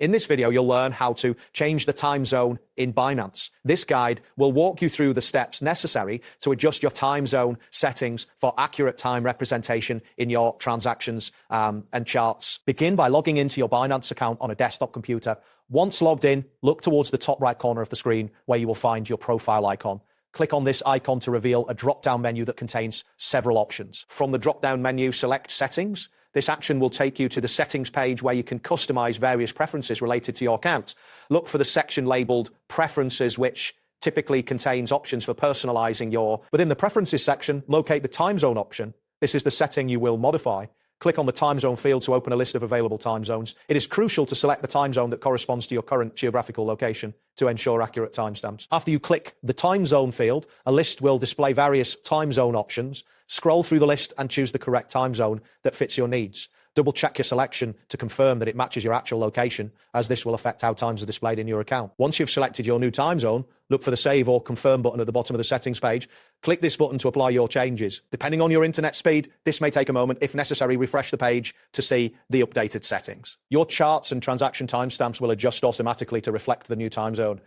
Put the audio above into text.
In this video, you'll learn how to change the time zone in Binance. This guide will walk you through the steps necessary to adjust your time zone settings for accurate time representation in your transactions and charts. Begin by logging into your Binance account on a desktop computer. Once logged in, look towards the top right corner of the screen where you will find your profile icon. Click on this icon to reveal a drop-down menu that contains several options. From the drop-down menu, select Settings. This action will take you to the settings page where you can customize various preferences related to your account. Look for the section labeled Preferences, which typically contains options for personalizing Within the Preferences section, locate the time zone option. This is the setting you will modify. Click on the time zone field to open a list of available time zones. It is crucial to select the time zone that corresponds to your current geographical location to ensure accurate timestamps. After you click the time zone field, a list will display various time zone options. Scroll through the list and choose the correct time zone that fits your needs. Double check your selection to confirm that it matches your actual location, as this will affect how times are displayed in your account. Once you've selected your new time zone, look for the Save or Confirm button at the bottom of the settings page. Click this button to apply your changes. Depending on your internet speed, this may take a moment. If necessary, refresh the page to see the updated settings. Your charts and transaction timestamps will adjust automatically to reflect the new time zone.